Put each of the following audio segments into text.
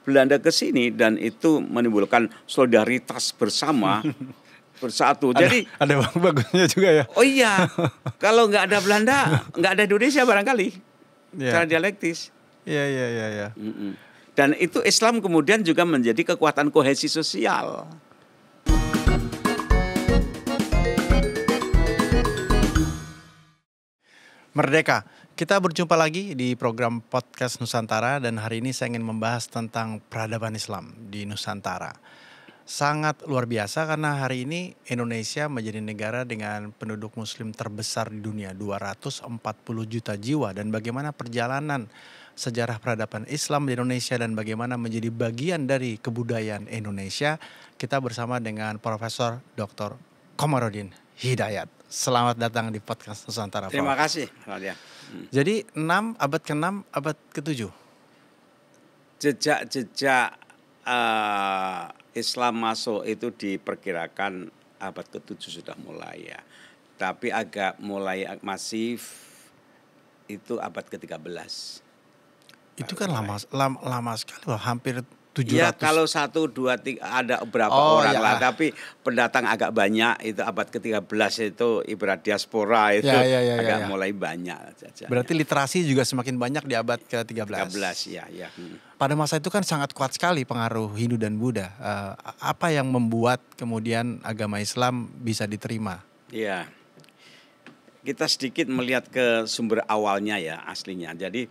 Belanda ke sini dan itu menimbulkan solidaritas bersama bersatu. Jadi ada bagusnya juga ya. Oh iya, kalau nggak ada Belanda, nggak ada Indonesia barangkali. Secara Iya. dialektis. Iya. Dan itu Islam kemudian juga menjadi kekuatan kohesi sosial. Merdeka. Kita berjumpa lagi di program Podcast Nusantara dan hari ini saya ingin membahas tentang peradaban Islam di Nusantara. Sangat luar biasa karena hari ini Indonesia menjadi negara dengan penduduk muslim terbesar di dunia, 240 juta jiwa, dan bagaimana perjalanan sejarah peradaban Islam di Indonesia dan bagaimana menjadi bagian dari kebudayaan Indonesia. Kita bersama dengan Profesor Dr. Komarudin Hidayat. Selamat datang di Podcast Nusantara. Terima kasih, Radia. Jadi abad ke-6, abad ke-7. Jejak-jejak Islam masuk itu diperkirakan abad ke-7 sudah mulai ya. Tapi agak mulai masif itu abad ke-13. Itu kan lama sekali loh, hampir 700. Ya kalau 1, 2, 3 ada beberapa orang lah. Tapi pendatang agak banyak, itu abad ke-13 itu ibarat diaspora itu agak mulai banyak saja. Berarti literasi juga semakin banyak di abad ke-13. 13 ya. Pada masa itu kan sangat kuat sekali pengaruh Hindu dan Buddha. Apa yang membuat kemudian agama Islam bisa diterima? Iya. Kita sedikit melihat ke sumber awalnya ya, aslinya. Jadi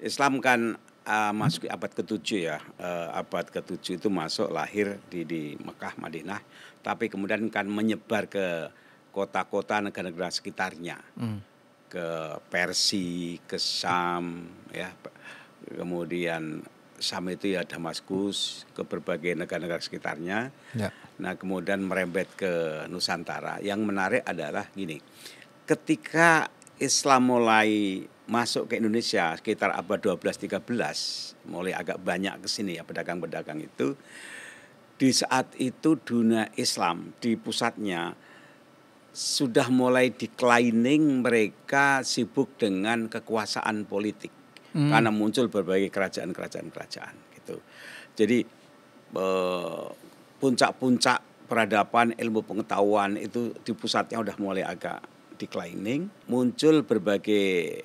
Islam kan masuk ke abad ke-7 ya. Abad ke-7 itu masuk lahir di Mekah, Madinah. Tapi kemudian kan menyebar ke kota-kota negara-negara sekitarnya. Ke Persia, ke Syam ya. Kemudian Syam itu ya Damaskus, ke berbagai negara-negara sekitarnya. Ya. Nah kemudian merembet ke Nusantara. Yang menarik adalah gini, ketika Islam mulai masuk ke Indonesia sekitar abad 12-13, mulai agak banyak ke sini ya pedagang-pedagang itu. Di saat itu dunia Islam di pusatnya sudah mulai declining, mereka sibuk dengan kekuasaan politik. Karena muncul berbagai kerajaan gitu. Jadi puncak-puncak peradaban ilmu pengetahuan itu di pusatnya udah mulai agak declining, muncul berbagai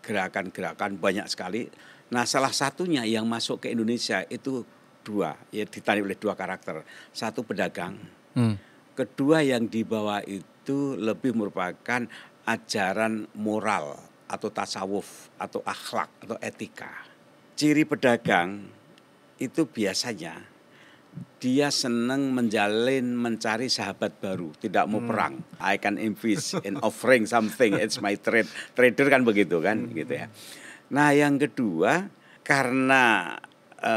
gerakan-gerakan banyak sekali. Nah, salah satunya yang masuk ke Indonesia itu ditandai oleh 2 karakter. Satu pedagang. Kedua yang dibawa itu lebih merupakan ajaran moral atau tasawuf atau akhlak atau etika. Ciri pedagang itu biasanya dia senang mencari sahabat baru, tidak mau perang. I can invest in offering something, it's my trade. Trader kan begitu kan, gitu ya. Nah, yang kedua karena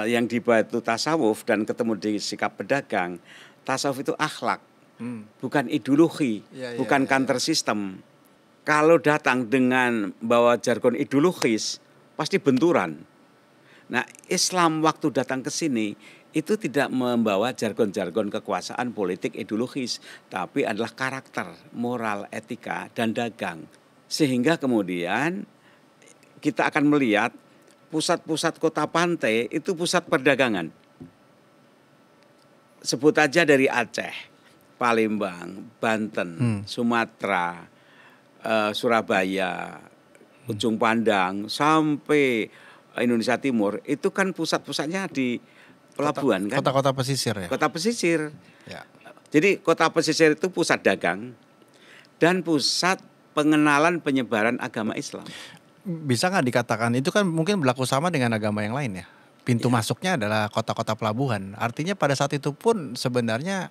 yang dibawa itu tasawuf dan ketemu di sikap pedagang, tasawuf itu akhlak, bukan ideologi, bukan counter system. Kalau datang dengan bawa jargon ideologis, pasti benturan. Nah, Islam waktu datang ke sini itu tidak membawa jargon-jargon kekuasaan politik ideologis, tapi adalah karakter, moral, etika, dan dagang. Sehingga kemudian kita akan melihat pusat-pusat kota pantai itu pusat perdagangan. Sebut aja dari Aceh, Palembang, Banten, Sumatera, Surabaya, Ujung Pandang, sampai Indonesia Timur, itu kan pusat-pusatnya di pelabuhan kan. Kota-kota pesisir ya. Kota pesisir. Ya. Jadi kota pesisir itu pusat dagang dan pusat pengenalan penyebaran agama Islam. Bisa nggak dikatakan itu kan mungkin berlaku sama dengan agama yang lain ya? Pintu masuknya adalah kota-kota pelabuhan. Artinya pada saat itu pun sebenarnya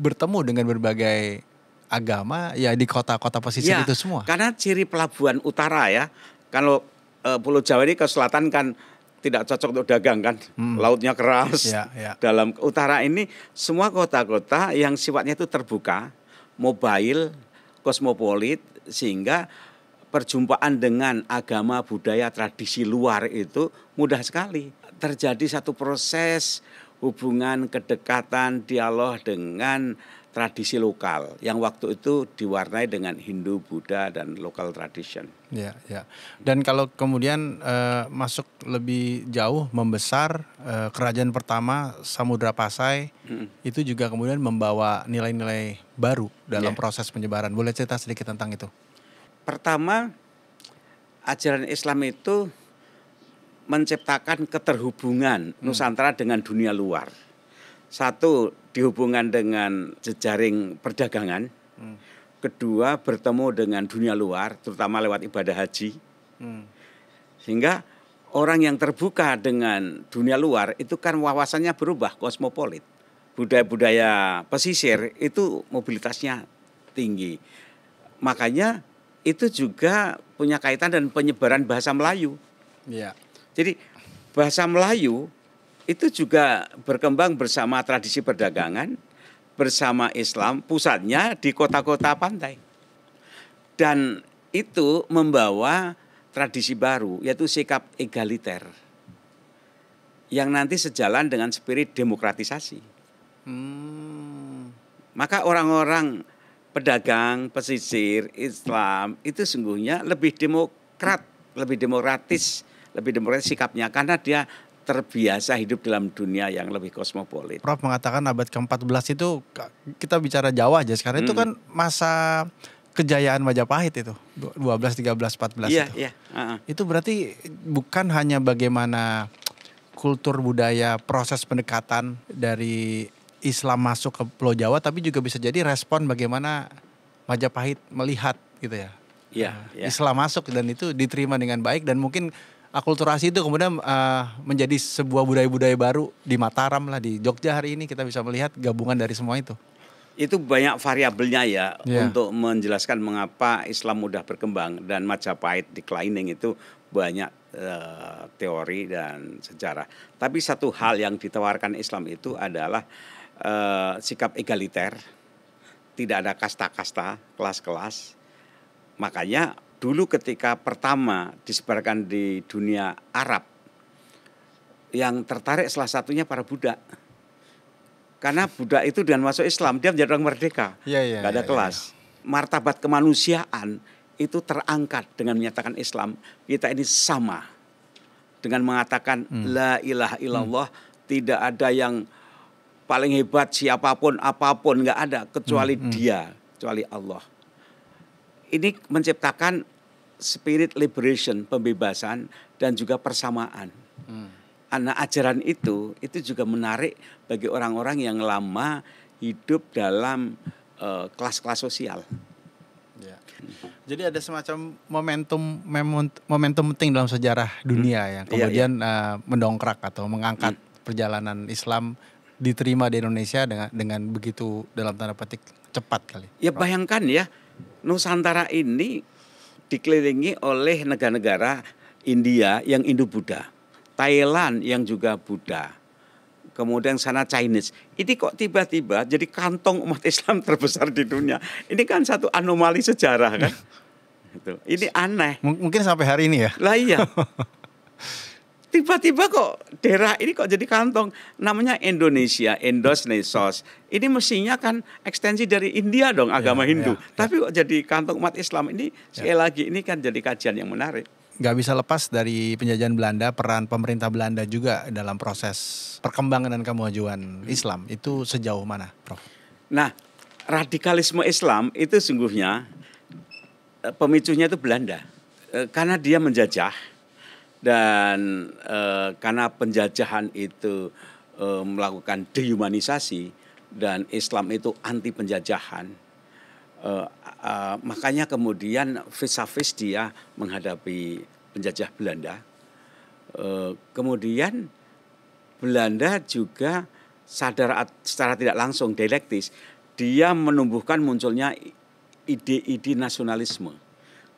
bertemu dengan berbagai agama ya di kota-kota pesisir itu semua. Karena ciri pelabuhan utara ya. Kalau Pulau Jawa ini ke selatan kan tidak cocok untuk dagang kan. Lautnya keras. Dalam utara ini semua kota-kota yang sifatnya itu terbuka, mobile, kosmopolit, sehingga perjumpaan dengan agama, budaya, tradisi luar itu mudah sekali. Terjadi satu proses hubungan, kedekatan, dialog dengan tradisi lokal yang waktu itu diwarnai dengan Hindu, Buddha dan local tradition. Ya, ya. Dan kalau kemudian masuk lebih jauh, membesar, kerajaan pertama Samudra Pasai itu juga kemudian membawa nilai-nilai baru dalam proses penyebaran. Boleh cerita sedikit tentang itu? Pertama, ajaran Islam itu menciptakan keterhubungan Nusantara dengan dunia luar. Satu, dihubungkan dengan jejaring perdagangan. Kedua, bertemu dengan dunia luar, terutama lewat ibadah haji. Sehingga orang yang terbuka dengan dunia luar itu kan wawasannya berubah, kosmopolit. Budaya-budaya pesisir itu mobilitasnya tinggi. Makanya itu juga punya kaitan dengan penyebaran bahasa Melayu. Ya. Jadi bahasa Melayu itu juga berkembang bersama tradisi perdagangan, bersama Islam, pusatnya di kota-kota pantai. Dan itu membawa tradisi baru, yaitu sikap egaliter. Yang nanti sejalan dengan spirit demokratisasi. Maka orang-orang pedagang, pesisir, Islam itu sungguhnya lebih demokratis sikapnya karena dia terbiasa hidup dalam dunia yang lebih kosmopolit. Prof mengatakan abad ke-14 itu kita bicara Jawa aja sekarang itu kan masa kejayaan Majapahit itu 12, 13, 14 Iya, itu. iya. Itu berarti bukan hanya bagaimana kultur budaya proses pendekatan dari Islam masuk ke Pulau Jawa, tapi juga bisa jadi respon bagaimana Majapahit melihat gitu ya. Iya, iya. Islam masuk dan itu diterima dengan baik dan mungkin akulturasi itu kemudian menjadi sebuah budaya-budaya baru di Mataram lah, di Jogja hari ini kita bisa melihat gabungan dari semua itu. Itu banyak variabelnya ya untuk menjelaskan mengapa Islam mudah berkembang dan Majapahit declining itu banyak teori dan sejarah. Tapi satu hal yang ditawarkan Islam itu adalah sikap egaliter, tidak ada kasta-kasta, kelas-kelas. Makanya dulu ketika pertama disebarkan di dunia Arab, yang tertarik salah satunya para budak. Karena budak itu dengan masuk Islam, dia menjadi orang merdeka, gak ada kelas. Martabat kemanusiaan itu terangkat dengan menyatakan Islam, kita ini sama. Dengan mengatakan la ilaha illallah, tidak ada yang paling hebat siapapun, apapun, gak ada kecuali dia, kecuali Allah. Ini menciptakan spirit liberation, pembebasan dan juga persamaan. Anak ajaran itu juga menarik bagi orang-orang yang lama hidup dalam kelas-kelas sosial. Ya. Jadi ada semacam momentum penting dalam sejarah dunia yang kemudian mendongkrak atau mengangkat perjalanan Islam diterima di Indonesia dengan begitu dalam tanda petik cepat kali. Ya bayangkan ya, Nusantara ini dikelilingi oleh negara-negara India yang Indo-Buddha, Thailand yang juga Buddha, kemudian sana Chinese. Ini kok tiba-tiba jadi kantong umat Islam terbesar di dunia. Ini kan satu anomali sejarah kan. Ini aneh. Mungkin sampai hari ini ya. Lah iya. Tiba-tiba kok daerah ini kok jadi kantong. Namanya Indonesia, Indosnesos. Ini mestinya kan ekstensi dari India dong, agama Hindu. Tapi kok jadi kantong umat Islam. Ini sekali lagi ini kan jadi kajian yang menarik. Gak bisa lepas dari penjajahan Belanda, peran pemerintah Belanda juga dalam proses perkembangan dan kemajuan Islam. Itu sejauh mana, Prof? Nah, radikalisme Islam itu sungguhnya pemicunya itu Belanda. Karena dia menjajah. Dan karena penjajahan itu melakukan dehumanisasi dan Islam itu anti penjajahan, makanya kemudian vis-a-vis dia menghadapi penjajah Belanda. Kemudian Belanda juga sadar secara tidak langsung dialektis, dia menumbuhkan munculnya ide-ide nasionalisme.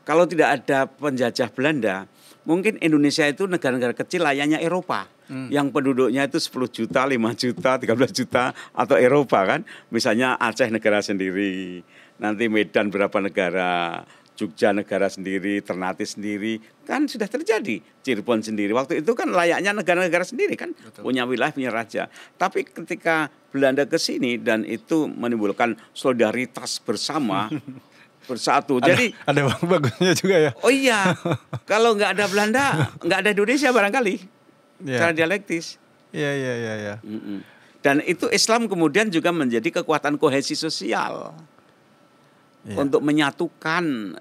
Kalau tidak ada penjajah Belanda, mungkin Indonesia itu negara-negara kecil layaknya Eropa. Yang penduduknya itu 10 juta, 5 juta, 13 juta atau Eropa kan. Misalnya Aceh negara sendiri, nanti Medan berapa negara, Jogja negara sendiri, Ternate sendiri, kan sudah terjadi. Cirebon sendiri. Waktu itu kan layaknya negara-negara sendiri kan. Betul. Punya wilayah, punya raja. Tapi ketika Belanda ke sini dan itu menimbulkan solidaritas bersama, bersatu. Jadi ada bagusnya juga ya. Oh iya, kalau nggak ada Belanda, nggak ada Indonesia barangkali. Secara dialektis. Iya. Dan itu Islam kemudian juga menjadi kekuatan kohesi sosial. Untuk menyatukan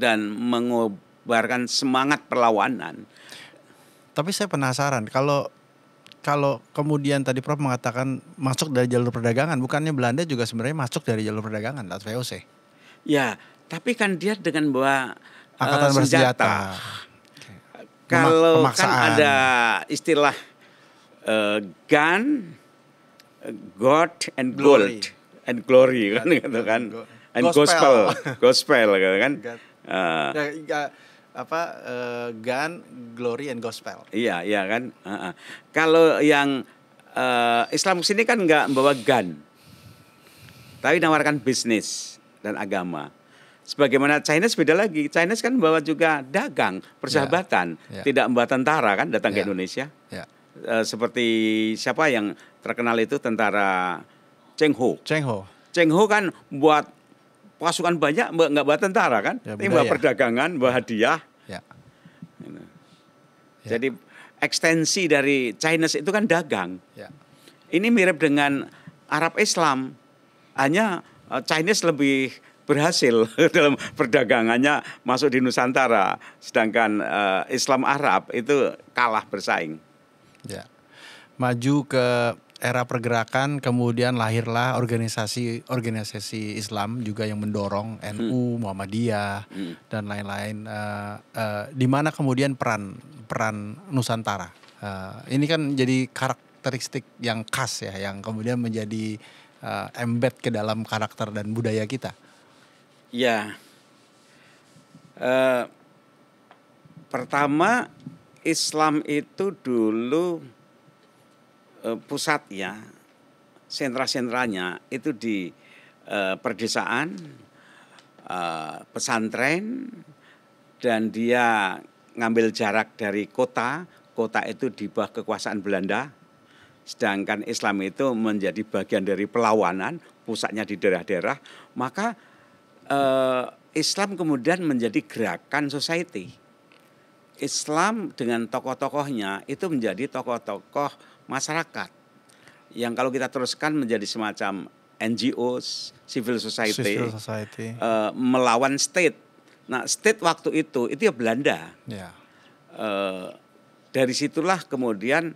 dan mengobarkan semangat perlawanan. Tapi saya penasaran kalau kemudian tadi Prof mengatakan masuk dari jalur perdagangan, bukannya Belanda juga sebenarnya masuk dari jalur perdagangan atau VOC? Ya, tapi kan dia dengan bawa angkatan bersenjata. Kalau kan ada istilah gun, God and gold and glory kan gitu kan. And gospel kan. Gun, glory and gospel. Iya kan. Kalau yang Islam sini kan nggak membawa gun, tapi menawarkan bisnis dan agama. Sebagaimana Chinese beda lagi. Chinese kan membawa juga dagang, persahabatan, tidak membawa tentara kan datang ke Indonesia. Seperti siapa yang terkenal itu tentara Cheng Ho kan buat pasukan banyak, nggak bawa tentara kan, tapi bawa perdagangan, bawa hadiah. Jadi ekstensi dari Chinese itu kan dagang. Ini mirip dengan Arab Islam, hanya Chinese lebih berhasil dalam perdagangannya masuk di Nusantara, sedangkan Islam Arab itu kalah bersaing. Maju ke era pergerakan, kemudian lahirlah organisasi Islam juga yang mendorong NU, Muhammadiyah dan lain-lain. Di mana kemudian peran Nusantara. Ini kan jadi karakteristik yang khas ya, yang kemudian menjadi embed ke dalam karakter dan budaya kita. Ya, pertama Islam itu dulu pusatnya, sentra-sentranya itu di perdesaan, pesantren, dan dia ngambil jarak dari kota itu di bawah kekuasaan Belanda, sedangkan Islam itu menjadi bagian dari perlawanan, pusatnya di daerah-daerah, maka Islam kemudian menjadi gerakan society. Islam dengan tokoh-tokohnya itu menjadi tokoh-tokoh masyarakat yang kalau kita teruskan menjadi semacam NGOs, civil society. Melawan state. Nah, state waktu itu ya Belanda. Dari situlah kemudian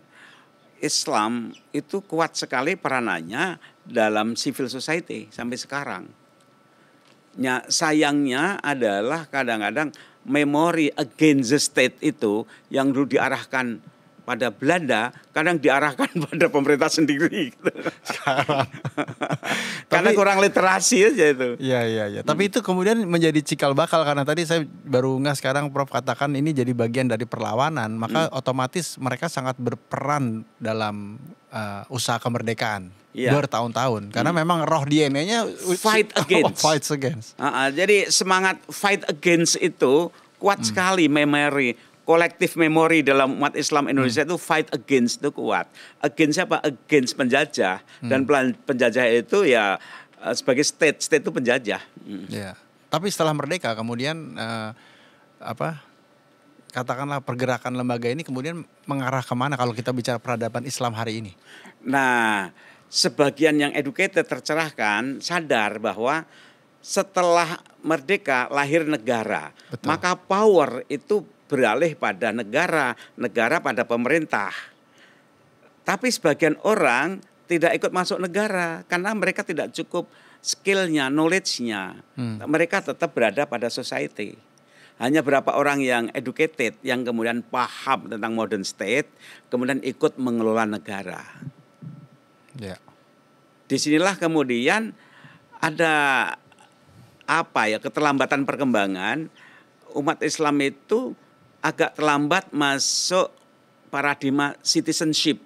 Islam itu kuat sekali peranannya dalam civil society sampai sekarang. Sayangnya adalah kadang-kadang memori against the state itu yang dulu diarahkan pada Belanda, kadang diarahkan pada pemerintah sendiri. Karena kurang literasi aja itu. Iya. Tapi itu kemudian menjadi cikal bakal, karena tadi saya baru sekarang Prof katakan ini jadi bagian dari perlawanan, maka otomatis mereka sangat berperan dalam usaha kemerdekaan bertahun-tahun. Karena memang roh DNA-nya fight against. Jadi semangat fight against itu kuat sekali, kolektif memori dalam umat Islam Indonesia itu fight against itu kuat. Against apa? Against penjajah. Dan penjajah itu ya sebagai state itu penjajah. Tapi setelah merdeka kemudian katakanlah pergerakan lembaga ini kemudian mengarah kemana kalau kita bicara peradaban Islam hari ini? Nah, sebagian yang educated tercerahkan sadar bahwa setelah merdeka lahir negara. Betul. Maka power itu beralih pada negara pada pemerintah. Tapi sebagian orang tidak ikut masuk negara karena mereka tidak cukup skillnya, knowledge-nya. Mereka tetap berada pada society. Hanya berapa orang yang educated, yang kemudian paham tentang modern state, kemudian ikut mengelola negara. Disinilah kemudian ada keterlambatan perkembangan. Umat Islam itu agak terlambat masuk paradigma citizenship.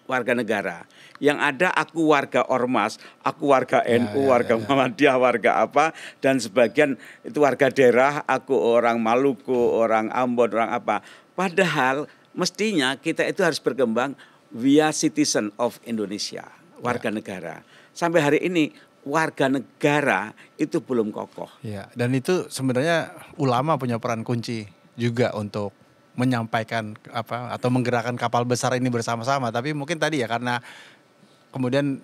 warga negara. Yang ada aku warga ormas, aku warga NU, warga Muhammadiyah, warga apa, dan sebagian itu warga daerah, aku orang Maluku, orang Ambon, orang apa. Padahal mestinya kita itu harus berkembang via citizen of Indonesia, warga negara. Sampai hari ini warga negara itu belum kokoh. Ya, dan itu sebenarnya ulama punya peran kunci juga untuk menyampaikan apa atau menggerakkan kapal besar ini bersama-sama. Tapi mungkin tadi ya karena kemudian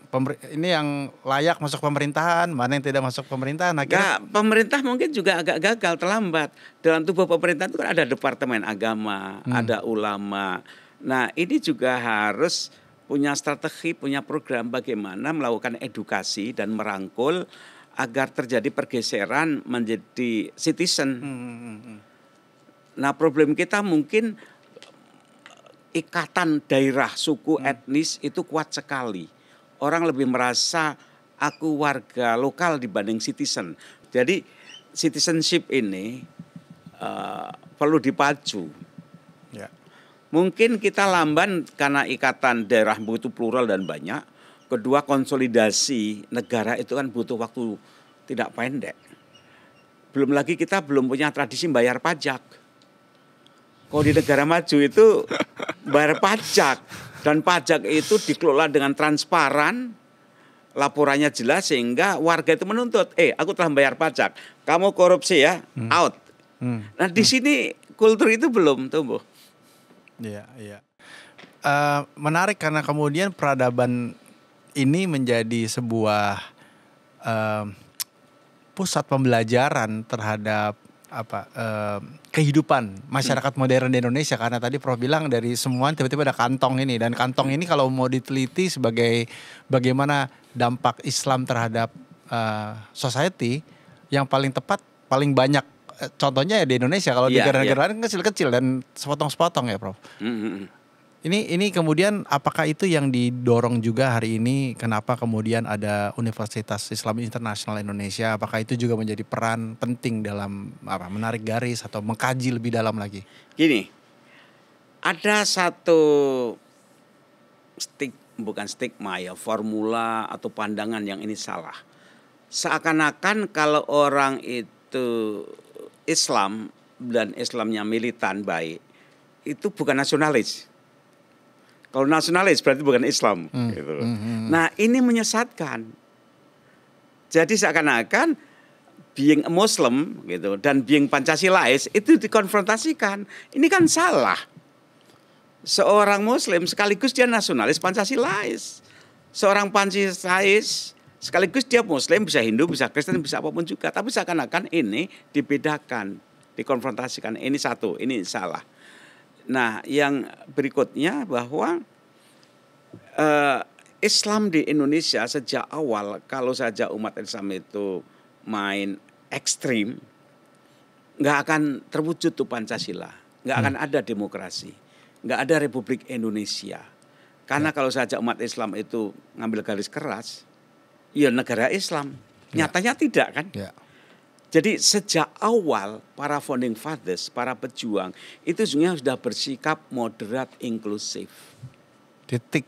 ini yang layak masuk pemerintahan, mana yang tidak masuk pemerintahan. Akhirnya pemerintah mungkin juga agak gagal, terlambat. Dalam tubuh pemerintahan itu kan ada departemen agama, ada ulama. Nah ini juga harus punya strategi, punya program bagaimana melakukan edukasi dan merangkul agar terjadi pergeseran menjadi citizen. Nah problem kita mungkin ikatan daerah, suku, etnis itu kuat sekali. Orang lebih merasa aku warga lokal dibanding citizen. Jadi citizenship ini perlu dipacu. Ya. Mungkin kita lamban karena ikatan daerah butuh plural dan banyak. Kedua konsolidasi negara itu kan butuh waktu tidak pendek. Belum lagi kita belum punya tradisi bayar pajak. Kalau di negara maju itu bayar pajak. Dan pajak itu dikelola dengan transparan, laporannya jelas sehingga warga itu menuntut, aku telah bayar pajak, kamu korupsi ya, out. Nah di sini kultur itu belum tumbuh. Iya, iya. Menarik karena kemudian peradaban ini menjadi sebuah pusat pembelajaran terhadap kehidupan masyarakat modern di Indonesia, karena tadi Prof bilang dari semua tiba-tiba ada kantong ini, dan kantong ini kalau mau diteliti sebagai bagaimana dampak Islam terhadap society, yang paling tepat paling banyak contohnya ya di Indonesia. Kalau di negara-negara lain kecil-kecil dan sepotong-sepotong ya Prof. Ini kemudian apakah itu yang didorong juga hari ini, kenapa kemudian ada Universitas Islam Internasional Indonesia? Apakah itu juga menjadi peran penting dalam menarik garis atau mengkaji lebih dalam lagi? Gini, ada satu bukan stigma ya, formula atau pandangan yang ini salah. Seakan-akan kalau orang itu Islam dan Islamnya militan baik, itu bukan nasionalis. Kalau nasionalis berarti bukan Islam. Gitu. Nah ini menyesatkan. Jadi seakan-akan being a Muslim gitu dan being Pancasilais itu dikonfrontasikan. Ini kan salah. Seorang Muslim sekaligus dia nasionalis Pancasilais. Seorang Pancasilais sekaligus dia Muslim, bisa Hindu, bisa Kristen, bisa apapun juga. Tapi seakan-akan ini dibedakan, dikonfrontasikan. Ini satu, ini salah. Nah, yang berikutnya bahwa Islam di Indonesia sejak awal, kalau saja umat Islam itu main ekstrim, nggak akan terwujud tuh Pancasila, nggak akan ada demokrasi, nggak ada Republik Indonesia. Karena kalau saja umat Islam itu ngambil garis keras, ya negara Islam. Nyatanya tidak kan? Jadi sejak awal para founding fathers, para pejuang itu sebenarnya sudah bersikap moderat inklusif. Titik.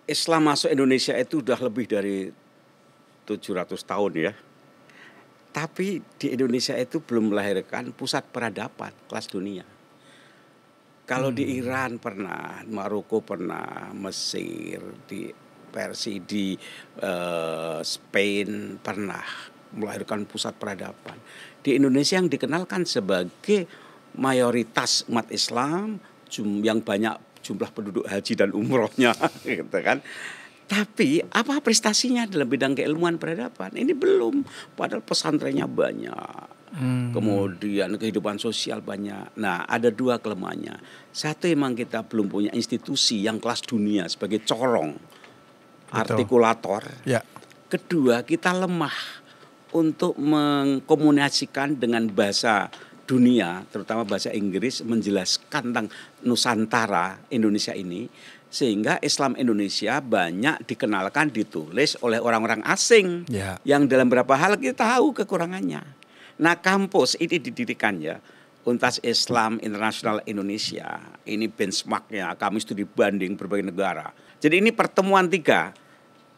Islam masuk Indonesia itu sudah lebih dari 700 tahun ya. Tapi di Indonesia itu belum melahirkan pusat peradaban kelas dunia. Kalau di Iran pernah, Maroko pernah, Mesir, di Persia, di Spain pernah melahirkan pusat peradaban. Di Indonesia yang dikenalkan sebagai mayoritas umat Islam, yang banyak jumlah penduduk haji dan umrohnya, gitu kan. Tapi apa prestasinya dalam bidang keilmuan peradaban? Ini belum. Padahal pesantrennya banyak. Kemudian kehidupan sosial banyak. Nah, ada dua kelemahannya. Satu, memang kita belum punya institusi yang kelas dunia sebagai corong, artikulator. Ya. Kedua, kita lemah untuk mengkomunikasikan dengan bahasa dunia, terutama bahasa Inggris, menjelaskan tentang Nusantara Indonesia ini, sehingga Islam Indonesia banyak dikenalkan, ditulis oleh orang-orang asing yang dalam beberapa hal kita tahu kekurangannya. Nah, kampus ini didirikan ya Untas Islam Internasional Indonesia. Ini benchmarknya, kami studi banding berbagai negara. Jadi ini pertemuan 3.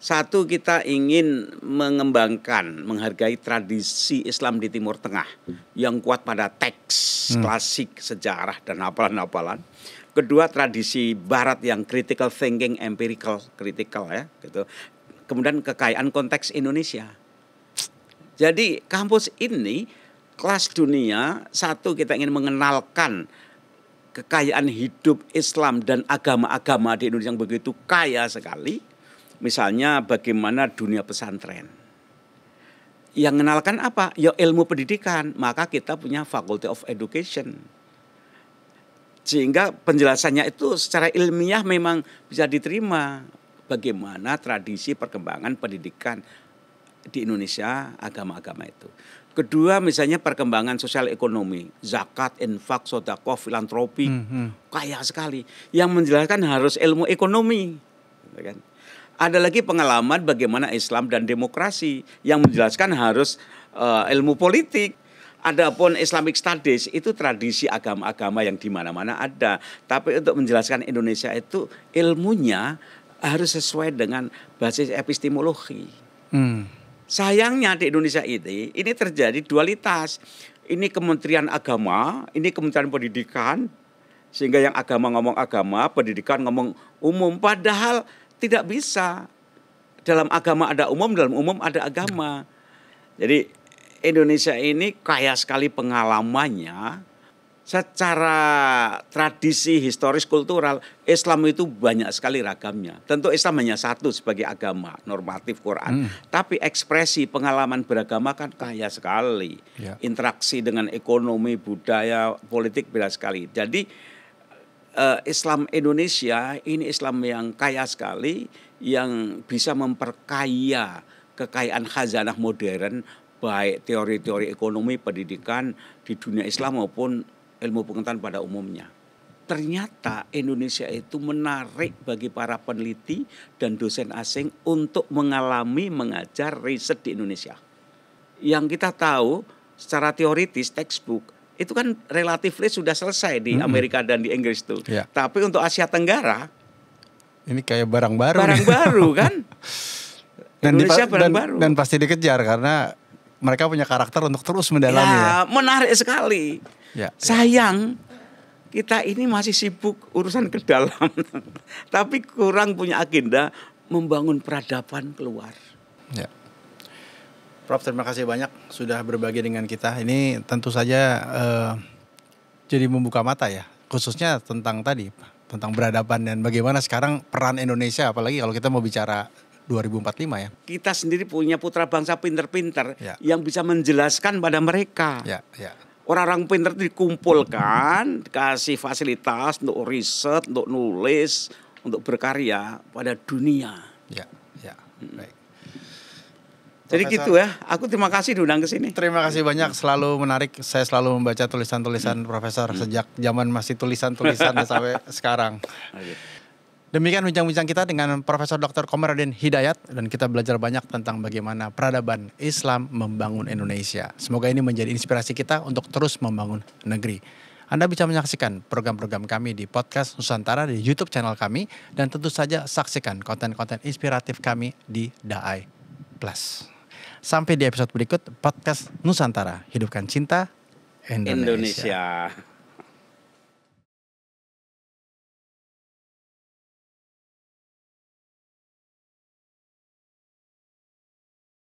Satu, kita ingin mengembangkan, menghargai tradisi Islam di Timur Tengah yang kuat pada teks klasik, sejarah, dan hafalan-hafalan. Kedua, tradisi Barat yang critical thinking, empirical, critical ya, gitu. Kemudian kekayaan konteks Indonesia. Jadi kampus ini kelas dunia, satu kita ingin mengenalkan kekayaan hidup Islam dan agama-agama di Indonesia yang begitu kaya sekali. Misalnya bagaimana dunia pesantren. Yang mengenalkan apa? Ya ilmu pendidikan. Maka kita punya Faculty of Education. Sehingga penjelasannya itu secara ilmiah memang bisa diterima. Bagaimana tradisi perkembangan pendidikan di Indonesia, agama-agama itu. Kedua, misalnya perkembangan sosial ekonomi, zakat, infak, sedekah, filantropi, kaya sekali. Yang menjelaskan harus ilmu ekonomi. Kan? Ada lagi pengalaman bagaimana Islam dan demokrasi, yang menjelaskan harus ilmu politik. Adapun Islamic Studies itu tradisi agama-agama yang di mana-mana ada. Tapi untuk menjelaskan Indonesia itu ilmunya harus sesuai dengan basis epistemologi. Sayangnya di Indonesia ini terjadi dualitas. Ini Kementerian Agama, ini Kementerian Pendidikan. Sehingga yang agama ngomong agama, pendidikan ngomong umum. Padahal tidak bisa. Dalam agama ada umum, dalam umum ada agama. Jadi Indonesia ini kaya sekali pengalamannya. Secara tradisi historis kultural, Islam itu banyak sekali ragamnya. Tentu Islam hanya satu sebagai agama normatif Quran. Tapi ekspresi pengalaman beragama kan kaya sekali. Interaksi dengan ekonomi, budaya, politik beda sekali. Jadi Islam Indonesia ini Islam yang kaya sekali, yang bisa memperkaya kekayaan khazanah modern, baik teori-teori ekonomi, pendidikan di dunia Islam maupun ilmu pengetahuan pada umumnya. Ternyata Indonesia itu menarik bagi para peneliti dan dosen asing untuk mengalami, mengajar, riset di Indonesia. Yang kita tahu secara teoritis, textbook, itu kan relatif sudah selesai di Amerika dan di Inggris tuh. Tapi untuk Asia Tenggara, ini kayak barang baru. Barang baru kan? Indonesia barang baru. Dan pasti dikejar karena mereka punya karakter untuk terus mendalami. Ya, menarik sekali. Sayang kita ini masih sibuk urusan ke dalam, tapi kurang punya agenda membangun peradaban keluar. Prof, terima kasih banyak sudah berbagi dengan kita. Ini tentu saja jadi membuka mata ya, khususnya tentang tadi, tentang peradaban dan bagaimana sekarang peran Indonesia, apalagi kalau kita mau bicara 2045 ya. Kita sendiri punya putra bangsa pinter-pinter yang bisa menjelaskan pada mereka. Orang-orang pinter itu dikumpulkan, dikasih fasilitas untuk riset, untuk nulis, untuk berkarya pada dunia. Baik. Jadi gitu ya, aku terima kasih diundang ke sini. Terima kasih banyak, selalu menarik. Saya selalu membaca tulisan-tulisan Profesor sejak zaman masih tulisan-tulisan sampai sekarang. Demikian bincang-bincang kita dengan Profesor Dr. Komarudin Hidayat, dan kita belajar banyak tentang bagaimana peradaban Islam membangun Indonesia. Semoga ini menjadi inspirasi kita untuk terus membangun negeri. Anda bisa menyaksikan program-program kami di Podcast Nusantara di YouTube channel kami, dan tentu saja saksikan konten-konten inspiratif kami di Daai Plus. Sampai di episode berikut Podcast Nusantara. Hidupkan cinta Indonesia.